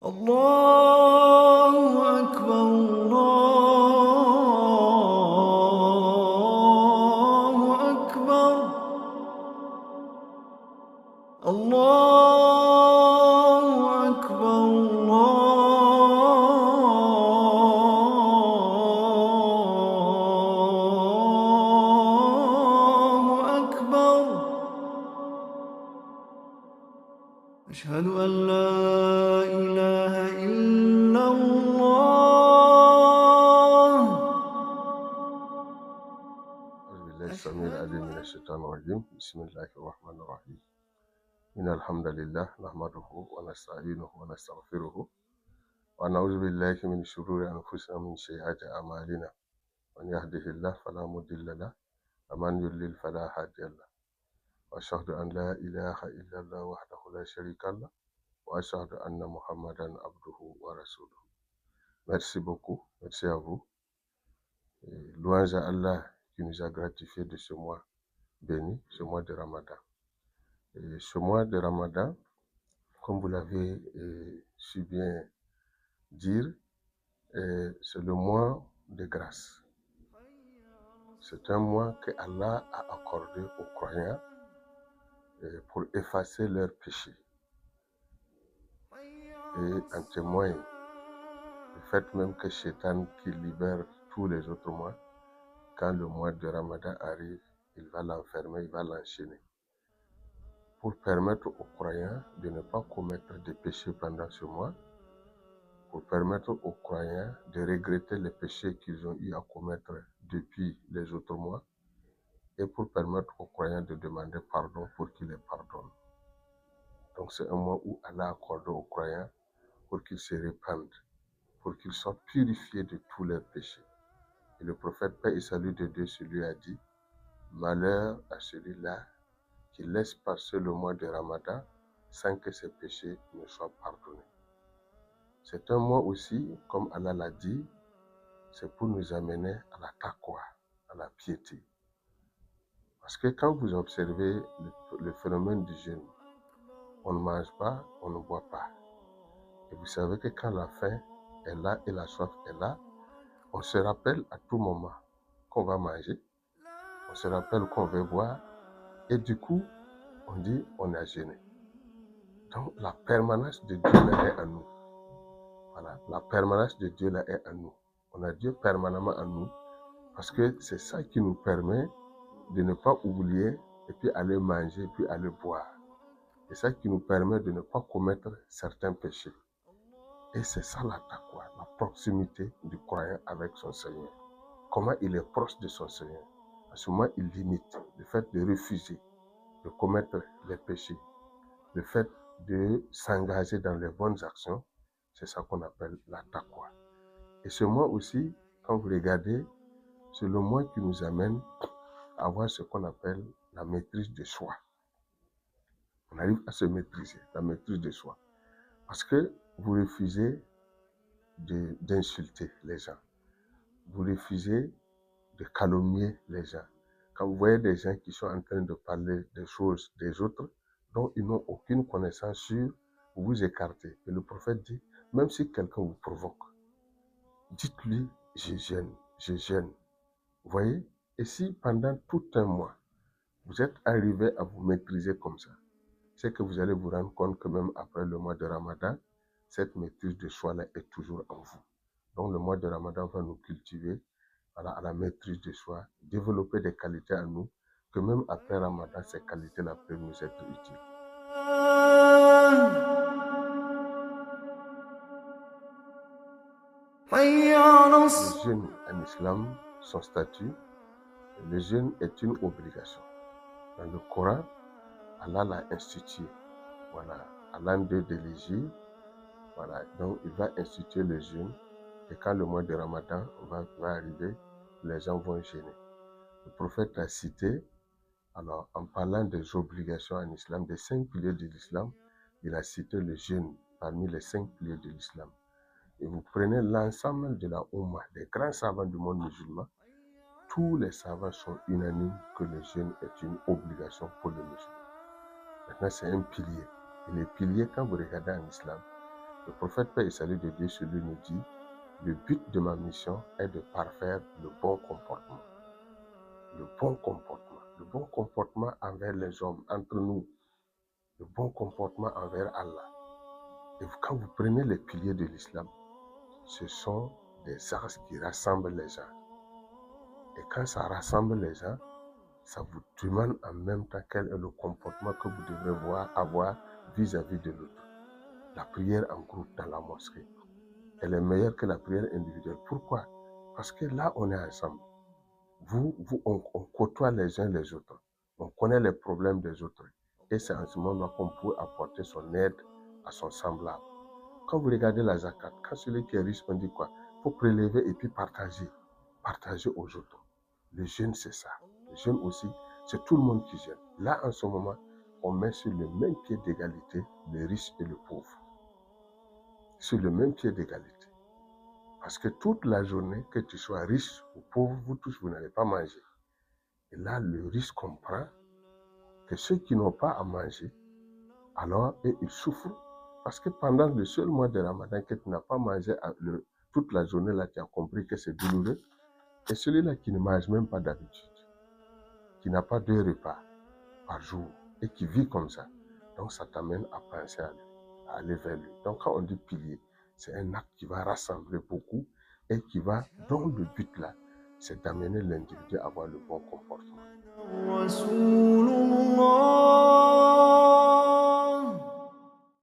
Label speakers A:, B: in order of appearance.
A: الله أكبر الله أكبر الله أكبر الله أكبر أشهد أن لا إله إلا الله
B: أعوذ بالله السميع العليم من الشيطان الرجيم بسم الله الرحمن الرحيم إن الحمد لله نحمده ونستعينه ونستغفره ونعوذ بالله من شرور أنفسنا ومن سيئات أعمالنا من يهده الله فلا مضل له ومن يضلل فلا هادي له وأشهد أن لا إله إلا الله وحده لا شريك له وأشهد أن محمدا عبده ورسوله. Merci beaucoup, merci à vous. Et louange à Allah qui nous a gratifié de ce mois béni, ce mois de Ramadan. Et ce mois de Ramadan, comme vous l'avez si bien dire, c'est le mois de grâce. C'est un mois que Allah a accordé aux croyants pour effacer leurs péchés. Et en témoigne le fait même que Shaitan, qui libère tous les autres mois, quand le mois de Ramadan arrive, il va l'enfermer, il va l'enchaîner, pour permettre aux croyants de ne pas commettre de péchés pendant ce mois, pour permettre aux croyants de regretter les péchés qu'ils ont eu à commettre depuis les autres mois, et pour permettre aux croyants de demander pardon pour qu'il les pardonne. Donc c'est un mois où Allah a accordé aux croyants pour qu'ils se répandent, pour qu'ils soient purifiés de tous leurs péchés. Et le prophète, paix et salut de Dieu, lui a dit, malheur à celui-là qui laisse passer le mois de Ramadan sans que ses péchés ne soient pardonnés. C'est un mois aussi, comme Allah l'a dit, c'est pour nous amener à la taqwa, à la piété. Parce que quand vous observez le phénomène du jeûne, on ne mange pas, on ne boit pas. Et vous savez que quand la faim est là et la soif est là, on se rappelle à tout moment qu'on va manger, on se rappelle qu'on va boire, et du coup, on dit on a jeûné. Donc la permanence de Dieu là est en nous. Voilà, la permanence de Dieu là est en nous. On a Dieu permanemment en nous, parce que c'est ça qui nous permet de ne pas oublier et puis aller manger, puis aller boire. C'est ça qui nous permet de ne pas commettre certains péchés. Et c'est ça la taqwa, la proximité du croyant avec son Seigneur. Comment il est proche de son Seigneur. À ce moment, il limite le fait de refuser de commettre les péchés, le fait de s'engager dans les bonnes actions, c'est ça qu'on appelle la taqwa. Et ce mois aussi, quand vous regardez, c'est le mois qui nous amène à avoir ce qu'on appelle la maîtrise de soi. On arrive à se maîtriser, la maîtrise de soi. Parce que vous refusez d'insulter les gens. Vous refusez de calomnier les gens. Quand vous voyez des gens qui sont en train de parler des choses des autres, dont ils n'ont aucune connaissance sur, vous vous écartez. Et le prophète dit, même si quelqu'un vous provoque, dites-lui, je gêne, je gêne. Vous voyez? Et si pendant tout un mois, vous êtes arrivé à vous maîtriser comme ça, c'est que vous allez vous rendre compte que même après le mois de Ramadan, cette maîtrise de soi-là est toujours en vous. Donc le mois de Ramadan va nous cultiver à la maîtrise de soi, développer des qualités en nous, que même après Ramadan, ces qualités-là peuvent nous être utiles. Le jeûne en islam, son statut, le jeûne est une obligation. Dans le Coran, Allah l'a institué. Voilà, à l'an 2 de l'Hégire, voilà, donc il va instituer le jeûne. Et quand le mois de Ramadan va arriver, les gens vont jeûner. Le prophète a cité, alors en parlant des obligations en islam, des 5 piliers de l'islam, il a cité le jeûne parmi les 5 piliers de l'islam. Et vous prenez l'ensemble de la Oumma, des grands savants du monde musulman, tous les savants sont unanimes que le jeûne est une obligation pour les musulmans. Maintenant, c'est un pilier. Et les piliers, quand vous regardez en islam, Le prophète paix et salut de Dieu sur lui nous dit, le but de ma mission est de parfaire le bon comportement. Le bon comportement. Le bon comportement envers les hommes, entre nous. Le bon comportement envers Allah. Et quand vous prenez les piliers de l'islam, ce sont des axes qui rassemblent les gens. Et quand ça rassemble les gens, ça vous demande en même temps quel est le comportement que vous devrez avoir vis-à-vis de l'autre. La prière en groupe dans la mosquée, elle est meilleure que la prière individuelle. Pourquoi? Parce que là, on est ensemble. On côtoie les uns les autres. On connaît les problèmes des autres. Et c'est en ce moment qu'on peut apporter son aide à son semblable. Quand vous regardez la zakat, quand celui qui est riche, on dit quoi? Il faut prélever et puis partager. Partager aux autres. Le jeûne, c'est ça. Le jeûne aussi, c'est tout le monde qui jeûne. Là, en ce moment, on met sur le même pied d'égalité le riche et le pauvre. Sur le même pied d'égalité. Parce que toute la journée, que tu sois riche ou pauvre, vous tous, vous n'allez pas manger. Et là, le riche comprend que ceux qui n'ont pas à manger, alors ils souffrent. Parce que pendant le seul mois de Ramadan que tu n'as pas mangé toute la journée, là, tu as compris que c'est douloureux. Et celui-là qui ne mange même pas d'habitude, qui n'a pas 2 repas par jour et qui vit comme ça, donc ça t'amène à penser à lui, à aller vers lui. Donc quand on dit pilier, c'est un acte qui va rassembler beaucoup et dont le but là, c'est d'amener l'individu à avoir le bon comportement.